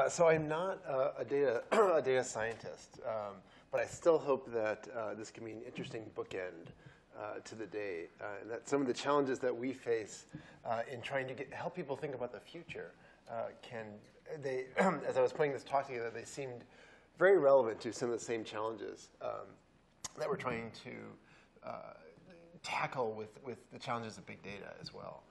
So I'm not a data a data scientist, but I still hope that this can be an interesting bookend to the day, and that some of the challenges that we face in trying to help people think about the future as I was putting this talk together, they seemed very relevant to some of the same challenges that we're trying to tackle with the challenges of big data as well.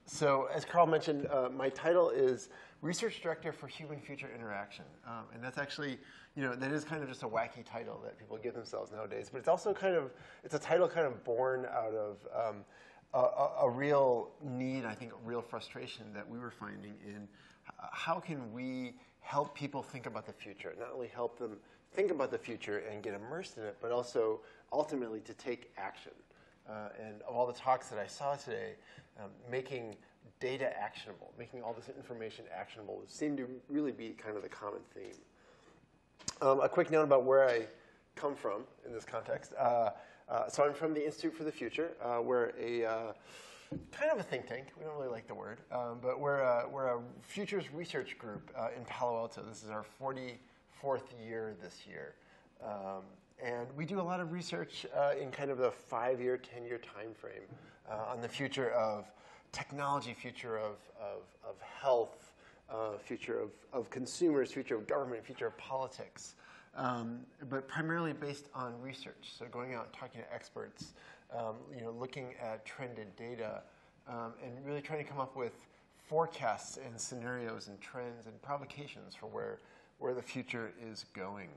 So as Carl mentioned, my title is Research Director for Human Future Interaction. And that's actually, that is kind of just a wacky title that people give themselves nowadays. But it's also it's a title kind of born out of a real need, I think, a real frustration that we were finding in how can we help people think about the future, not only help them think about the future and get immersed in it, but also ultimately to take action. And of all the talks that I saw today, making data actionable, making all this information actionable seemed to really be kind of the common theme. A quick note about where I come from in this context. So I'm from the Institute for the Future. We're a kind of a think tank. We don't really like the word, but we're a futures research group in Palo Alto. This is our 44th year this year. And we do a lot of research in kind of the 5-year, 10-year time frame on the future of technology, future of health, future of consumers, future of government, future of politics, but primarily based on research. So going out and talking to experts, looking at trended data, and really trying to come up with forecasts and scenarios and trends and provocations for where the future is going.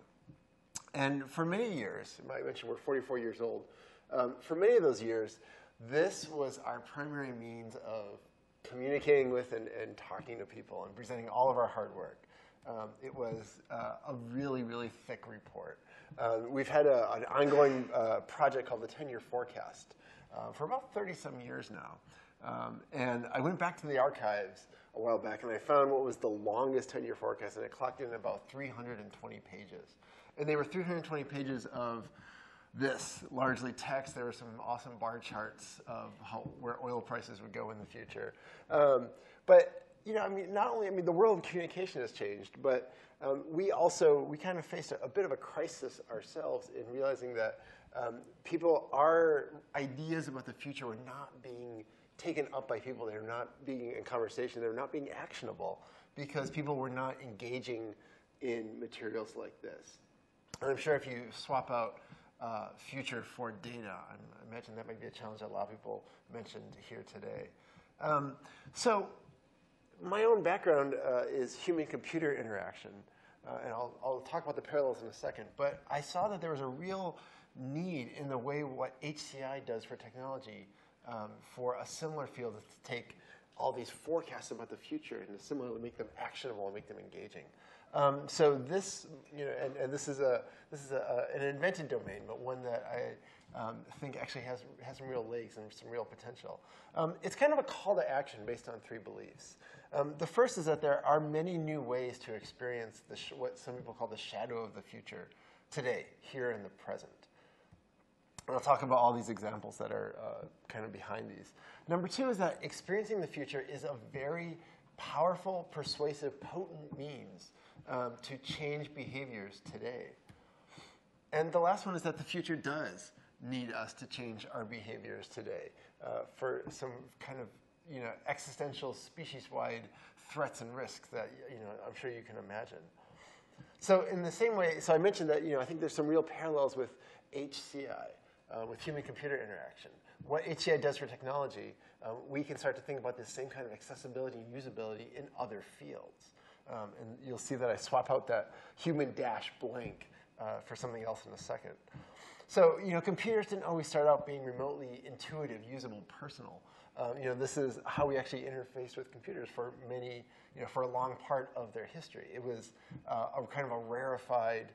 And for many years, I mentioned we're 44 years old, for many of those years, this was our primary means of communicating with and talking to people and presenting all of our hard work. It was a really, really thick report. We've had an ongoing project called the 10-Year Forecast for about 30-some years now. And I went back to the archives a while back, and I found what was the longest 10-year forecast, and it clocked in about 320 pages. And they were 320 pages of this, largely text. There were some awesome bar charts of where oil prices would go in the future. But the world of communication has changed, but we kind of faced a bit of a crisis ourselves in realizing that our ideas about the future were not being taken up by people. They were not being in conversation. They were not being actionable because people were not engaging in materials like this. And I'm sure if you swap out future for data, I imagine that might be a challenge that a lot of people mentioned here today. So my own background is human-computer interaction, and I'll talk about the parallels in a second. But I saw that there was a real need in the way what HCI does for technology for a similar field to take all these forecasts about the future and to similarly make them actionable and make them engaging. So this, and this is an invented domain, but one that I think actually has some real legs and some real potential. It's kind of a call to action based on 3 beliefs. The first is that there are many new ways to experience what some people call the shadow of the future today, here in the present. And I'll talk about all these examples that are kind of behind these. Number 2 is that experiencing the future is a very powerful, persuasive, potent means to change behaviors today. And the last one is that the future does need us to change our behaviors today for some kind of existential, species-wide threats and risks that I'm sure you can imagine. So in the same way, so I mentioned that I think there's some real parallels with HCI, with human-computer interaction. What HCI does for technology, we can start to think about this same kind of accessibility and usability in other fields. And you'll see that I swap out that human dash blank for something else in a second. So computers didn't always start out being remotely intuitive, usable, personal. This is how we actually interfaced with computers for for a long part of their history. It was a kind of a rarefied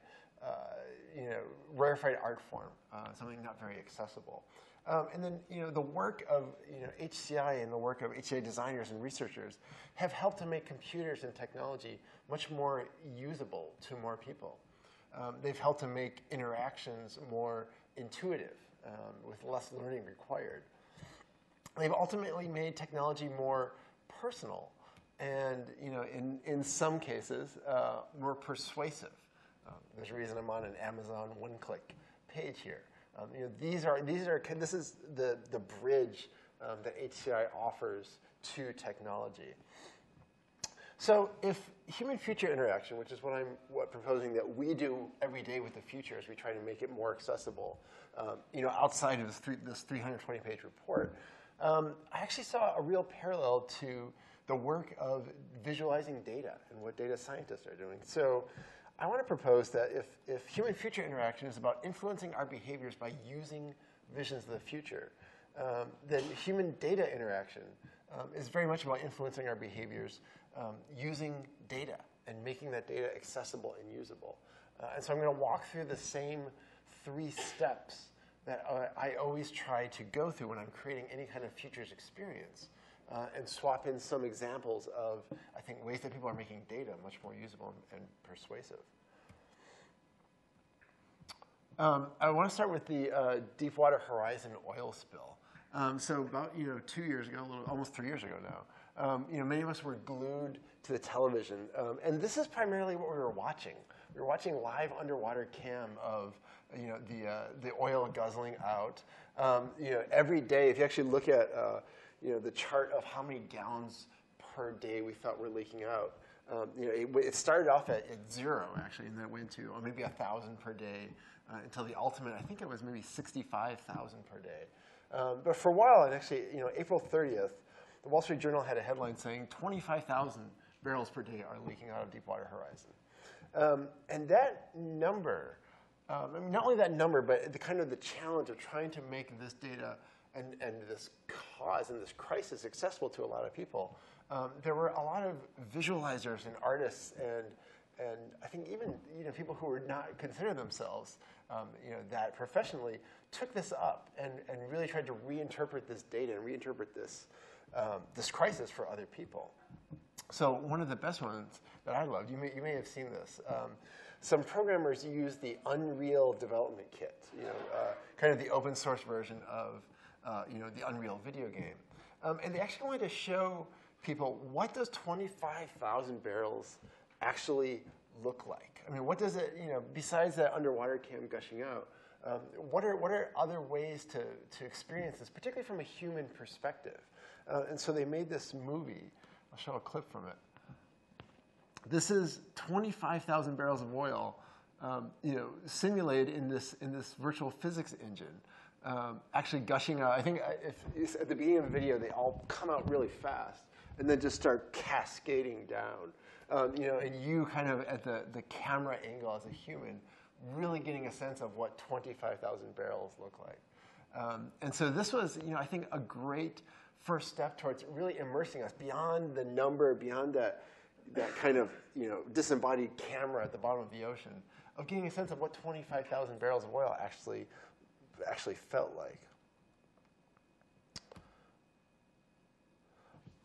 art form, something not very accessible. And then, the work of HCI and the work of HCI designers and researchers have helped to make computers and technology much more usable to more people. They've helped to make interactions more intuitive, with less learning required. They've ultimately made technology more personal and in some cases, more persuasive. There's a reason I'm on an Amazon one-click page here. This is the bridge that HCI offers to technology. So if human future interaction, which is what I'm proposing that we do every day with the future as we try to make it more accessible, outside of this 320-page report, I actually saw a real parallel to the work of visualizing data and what data scientists are doing. So I want to propose that if human future interaction is about influencing our behaviors by using visions of the future, then human data interaction is very much about influencing our behaviors using data and making that data accessible and usable. And so I'm going to walk through the same 3 steps that I always try to go through when I'm creating any kind of futures experience, and swap in some examples of, I think, ways that people are making data much more usable and persuasive. I want to start with the Deepwater Horizon oil spill. So about 2 years ago, almost 3 years ago now, many of us were glued to the television, and this is primarily what we were watching. We were watching live underwater cam of the oil guzzling out. Every day, if you actually look at the chart of how many gallons per day we thought were leaking out, it started off at 0 actually, and then it went to maybe 1,000 per day until the ultimate. I think it was maybe 65,000 per day. But for a while, and actually, April 30th, the Wall Street Journal had a headline saying 25,000 barrels per day are leaking out of Deepwater Horizon. And that number, not only that number, but the kind of the challenge of trying to make this data and this cause and this crisis accessible to a lot of people. There were a lot of visualizers and artists and I think even people who would not consider themselves that professionally took this up and really tried to reinterpret this data and reinterpret this crisis for other people. So one of the best ones that I loved, you may have seen this. Some programmers use the Unreal Development Kit, kind of the open source version of the Unreal video game, and they actually wanted to show people what does 25,000 barrels actually look like. I mean, what does it, besides that underwater cam gushing out, what are other ways to experience this, particularly from a human perspective? And so they made this movie. I'll show a clip from it. This is 25,000 barrels of oil, simulated in this virtual physics engine, actually gushing out. I think if at the beginning of the video, they all come out really fast and then just start cascading down. And you kind of at the camera angle as a human, really getting a sense of what 25,000 barrels look like. And so this was, I think, a great first step towards really immersing us beyond the number, beyond that kind of disembodied camera at the bottom of the ocean, of getting a sense of what 25,000 barrels of oil actually felt like.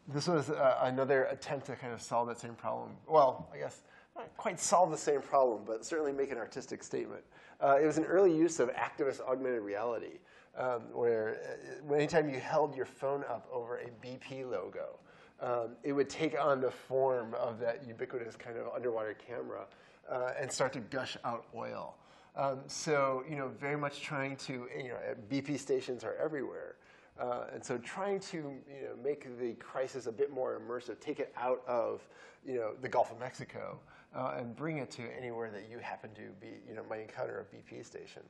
This was another attempt to kind of solve that same problem. Well, I guess not quite solve the same problem, but certainly make an artistic statement. It was an early use of activist augmented reality, where anytime you held your phone up over a BP logo, it would take on the form of that ubiquitous kind of underwater camera and start to gush out oil. So, very much trying to, BP stations are everywhere. And so trying to, make the crisis a bit more immersive, take it out of, the Gulf of Mexico and bring it to anywhere that you happen to be, might encounter a BP station.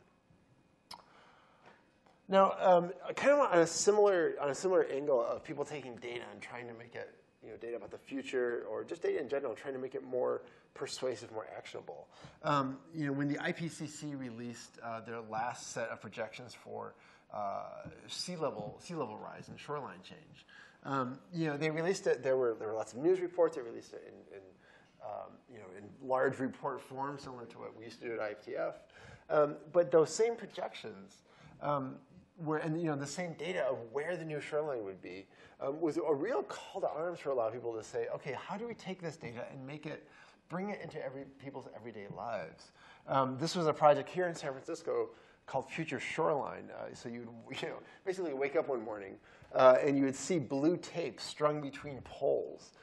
Now, kind of on a similar angle of people taking data and trying to make it, data about the future or just data in general, trying to make it more persuasive, more actionable. When the IPCC released their last set of projections for sea level rise and shoreline change, they released it. There were lots of news reports. They released it in large report form, similar to what we used to do at IFTF. But those same projections. And the same data of where the new shoreline would be was a real call to arms for a lot of people to say, okay, how do we take this data and bring it into people's everyday lives? This was a project here in San Francisco called Future Shoreline. So you'd basically wake up one morning and you would see blue tape strung between poles,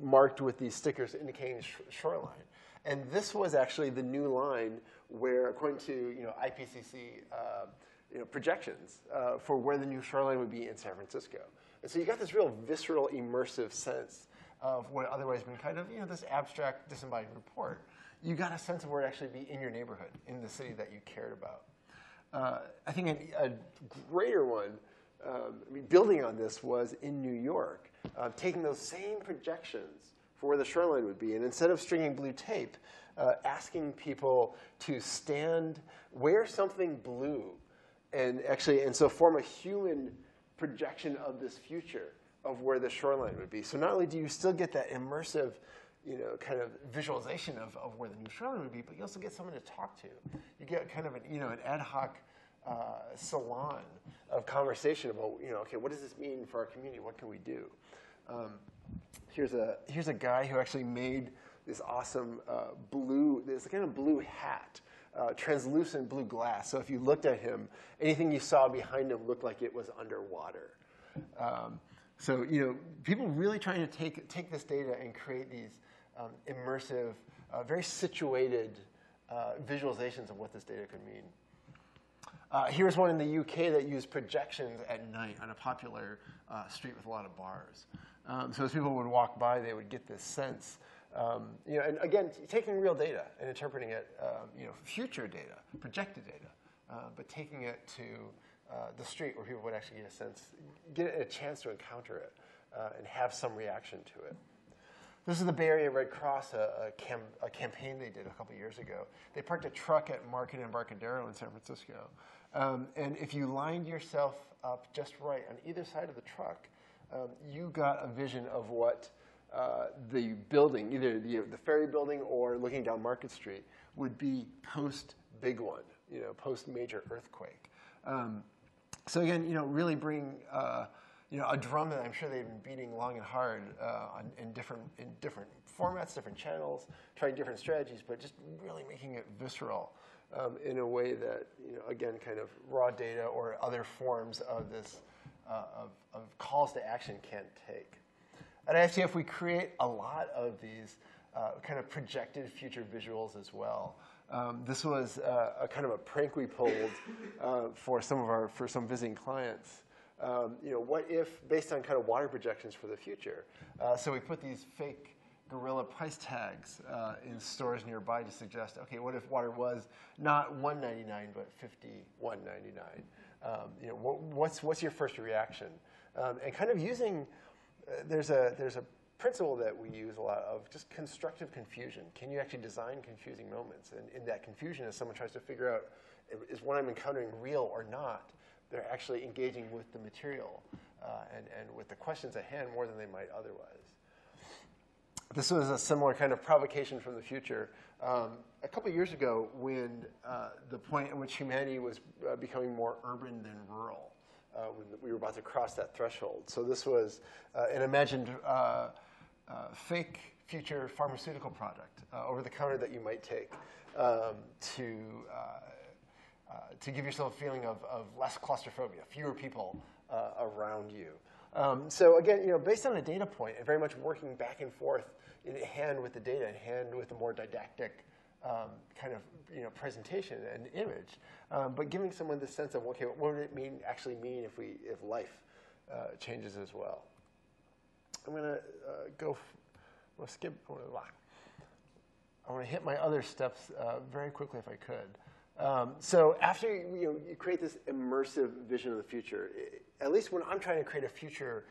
marked with these stickers indicating shoreline. And this was actually the new line where, according to IPCC projections for where the new shoreline would be in San Francisco. And so you got this real visceral, immersive sense of what otherwise been kind of this abstract, disembodied report. You got a sense of where it actually be in your neighborhood, in the city that you cared about. I think a greater one, building on this, was in New York, taking those same projections for where the shoreline would be, and instead of stringing blue tape, asking people to wear something blue, and so form a human projection of this future of where the shoreline would be. So not only do you still get that immersive, kind of visualization of where the new shoreline would be, but you also get someone to talk to. You get kind of an ad hoc salon of conversation about, okay, what does this mean for our community? What can we do? Here's a guy who actually made this awesome this kind of blue hat, translucent blue glass. So if you looked at him, anything you saw behind him looked like it was underwater. So people really trying to take this data and create these immersive, very situated visualizations of what this data could mean. Here's one in the UK that used projections at night on a popular street with a lot of bars. So as people would walk by, they would get this sense. And again, taking real data and interpreting it, future data, projected data, but taking it to the street where people would actually get a sense, get a chance to encounter it, and have some reaction to it. This is the Bay Area Red Cross, a campaign they did a couple years ago. They parked a truck at Market Embarcadero in San Francisco. And if you lined yourself up just right on either side of the truck, you got a vision of what the building, either the ferry building or looking down Market Street, would be post-big one, post-major earthquake. So again, really bring a drum that I'm sure they've been beating long and hard in different formats, different channels, trying different strategies, but just really making it visceral in a way that, again, kind of raw data or other forms of this of calls to action can't take. At IFTF, we create a lot of these kind of projected future visuals as well. This was a kind of a prank we pulled for some visiting clients. What if, based on kind of water projections for the future, so we put these fake gorilla price tags in stores nearby to suggest, okay, what if water was not $1.99 but $51.99? What's your first reaction? And kind of using, there's a principle that we use a lot of just constructive confusion. Can you actually design confusing moments? And in that confusion, as someone tries to figure out, is what I'm encountering real or not, they're actually engaging with the material and with the questions at hand more than they might otherwise. This was a similar kind of provocation from the future. A couple of years ago, when the point at which humanity was becoming more urban than rural, when we were about to cross that threshold. So this was an imagined fake future pharmaceutical product over the counter that you might take to give yourself a feeling of less claustrophobia, fewer people around you. So again, based on a data point and very much working back and forth in hand with the data, in hand with a more didactic kind of presentation and image, but giving someone the sense of, okay, what would it actually mean if life changes as well? I'm going to skip. I want to hit my other steps very quickly if I could. So after you create this immersive vision of the future, at least when I'm trying to create a future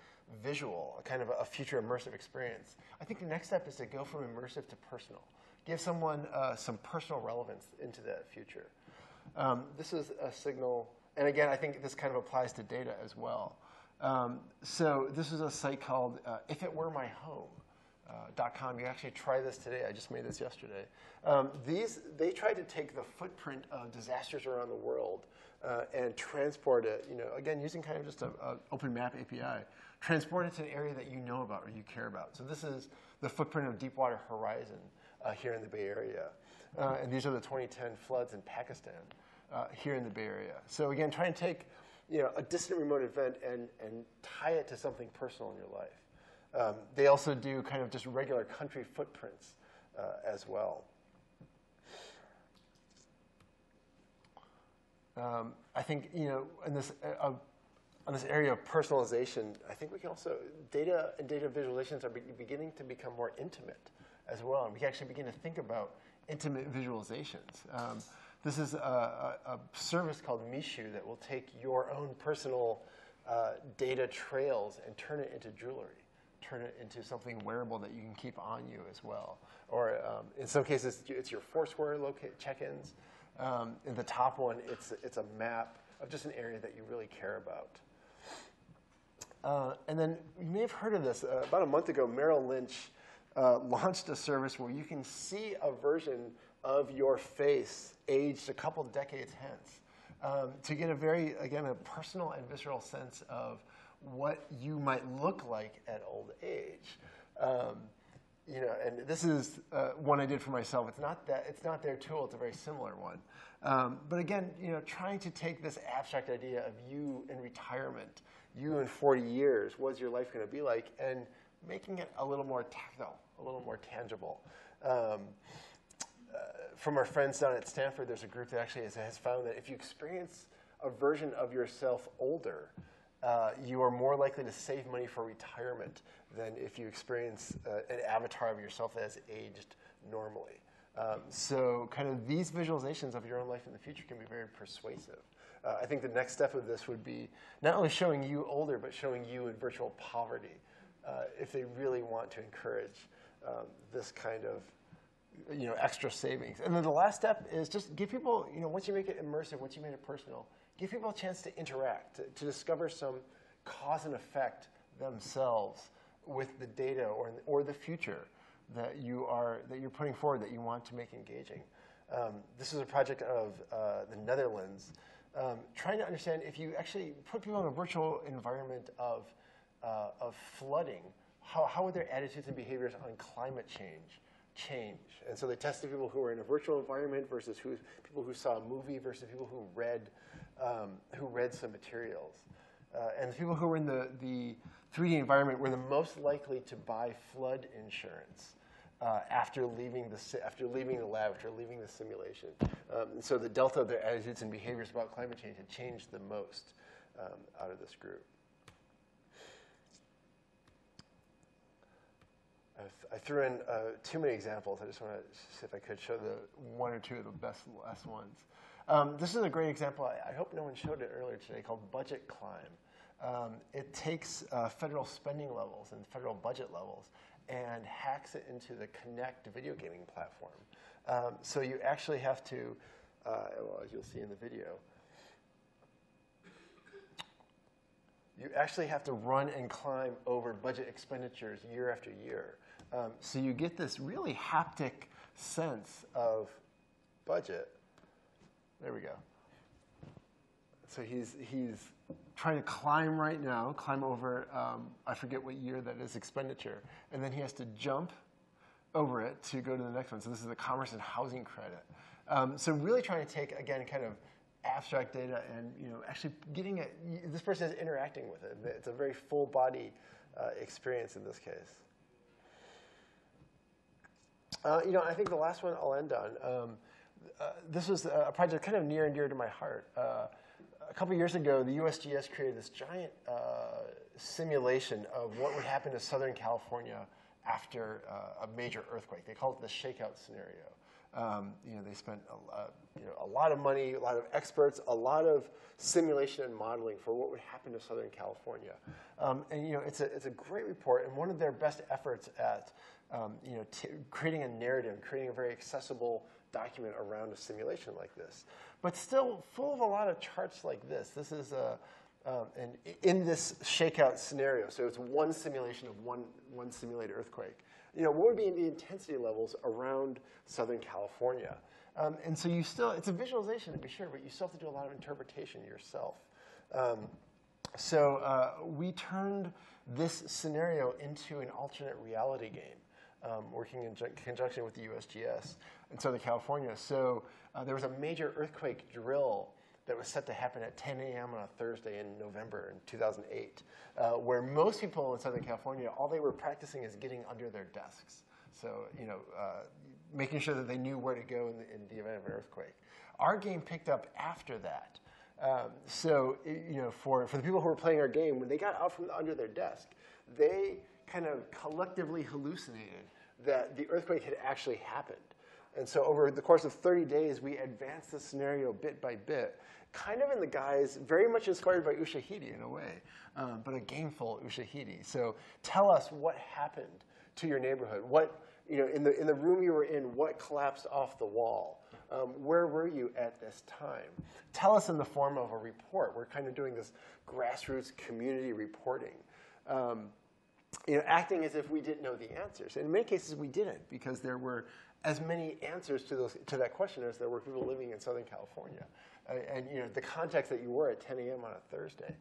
visual, a kind of a future immersive experience, I think the next step is to go from immersive to personal. Give someone some personal relevance into that future. This is a signal, and again, I think this kind of applies to data as well. So this is a site called ifitweremyhome.com. You actually try this today. I just made this yesterday. They tried to take the footprint of disasters around the world and transport it, again, using kind of just an open map API, transport it to an area that you know about or you care about. So this is the footprint of Deepwater Horizon here in the Bay Area. And these are the 2010 floods in Pakistan here in the Bay Area. So again, try and take a distant remote event and tie it to something personal in your life. They also do kind of just regular country footprints as well. I think, in this on this area of personalization, I think we can also, data and data visualizations are beginning to become more intimate as well. And we can actually begin to think about intimate visualizations. This is a service called Mishu that will take your own personal data trails and turn it into jewelry, turn it into something wearable that you can keep on you as well. Or in some cases, it's your Foursquare check-ins. In the top one, it's a map of just an area that you really care about. And then you may have heard of this. About a month ago, Merrill Lynch launched a service where you can see a version of your face aged a couple decades hence to get a very, again, a personal and visceral sense of what you might look like at old age. And this is one I did for myself. It's not their tool. It's a very similar one. But again, trying to take this abstract idea of you in retirement, you in 40 years, what's your life going to be like, and making it a little more tactile, a little more tangible. From our friends down at Stanford, there's a group that actually has found that if you experience a version of yourself older, you are more likely to save money for retirement than if you experience an avatar of yourself that has aged normally. So kind of these visualizations of your own life in the future can be very persuasive. I think the next step of this would be not only showing you older, but showing you in virtual poverty if they really want to encourage this kind of extra savings. And then the last step is just give people, once you make it immersive, once you make it personal, give people a chance to interact, to discover some cause and effect themselves with the data or the future that you're putting forward that you want to make engaging. This is a project of the Netherlands, trying to understand if you actually put people in a virtual environment of flooding, how would their attitudes and behaviors on climate change? And so they tested people who were in a virtual environment versus people who saw a movie versus people who read some materials. And the people who were in the 3D environment were the most likely to buy flood insurance after leaving the lab, after leaving the simulation. And so the delta of their attitudes and behaviors about climate change had changed the most out of this group. I threw in too many examples. I just want to see if I could show the one or two of the best last ones. This is a great example. I hope no one showed it earlier today, called Budget Climb. It takes federal spending levels and federal budget levels and hacks it into the Kinect video gaming platform. So you actually have to, as you'll see in the video, you actually have to run and climb over budget expenditures year after year. So you get this really haptic sense of budget. There we go. So he's trying to climb right now, climb over, I forget what year that is, expenditure. And then he has to jump over it to go to the next one. So this is the commerce and housing credit. So really trying to take, again, kind of abstract data and actually getting it, this person is interacting with it. It's a very full body experience in this case. I think the last one I'll end on, this was a project kind of near and dear to my heart. A couple years ago, the USGS created this giant simulation of what would happen to Southern California after a major earthquake. They call it the Shakeout Scenario. They spent a lot of money, a lot of experts, a lot of simulation and modeling for what would happen to Southern California. It's a great report, and one of their best efforts at creating a narrative, creating a very accessible document around a simulation like this, but still full of a lot of charts like this. This is in this Shakeout scenario. So it's one simulation of one simulated earthquake. What would be the intensity levels around Southern California? And so it's a visualization to be sure, but you still have to do a lot of interpretation yourself. So we turned this scenario into an alternate reality game, working in conjunction with the USGS in Southern California. So there was a major earthquake drill that was set to happen at 10 a.m. on a Thursday in November in 2008, where most people in Southern California, all they were practicing is getting under their desks. So, making sure that they knew where to go in the event of an earthquake. Our game picked up after that. For the people who were playing our game, when they got out from under their desk, they kind of collectively hallucinated that the earthquake had actually happened. And so over the course of 30 days, we advanced the scenario bit by bit, kind of in the guise, very much inspired by Ushahidi in a way, but a gameful Ushahidi. So tell us what happened to your neighborhood. What, in the room you were in, what collapsed off the wall? Where were you at this time? Tell us in the form of a report. We're kind of doing this grassroots community reporting. Acting as if we didn't know the answers. And in many cases, we didn't, because there were as many answers to that question as there were people living in Southern California. And the context that you were at 10 a.m. on a Thursday.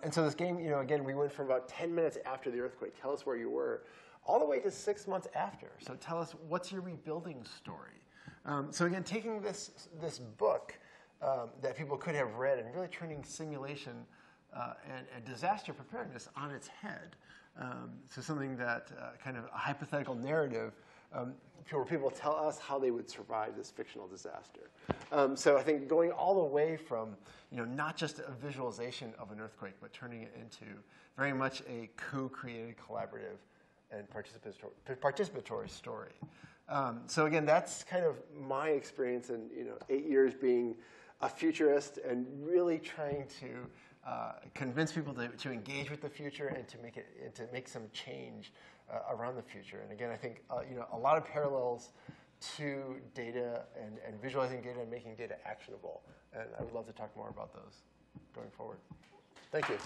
And so this game, again, we went from about 10 minutes after the earthquake, tell us where you were, all the way to 6 months after. So tell us, what's your rebuilding story? So again, taking this book that people could have read and really turning simulation and disaster preparedness on its head. So something that kind of a hypothetical narrative where people tell us how they would survive this fictional disaster. So I think going all the way from not just a visualization of an earthquake, but turning it into very much a co-created, collaborative, and participatory story. So again, that's kind of my experience in 8 years being a futurist and really trying to convince people to engage with the future and to make some change around the future. And again, I think a lot of parallels to data and visualizing data and making data actionable. And I would love to talk more about those going forward. Thank you.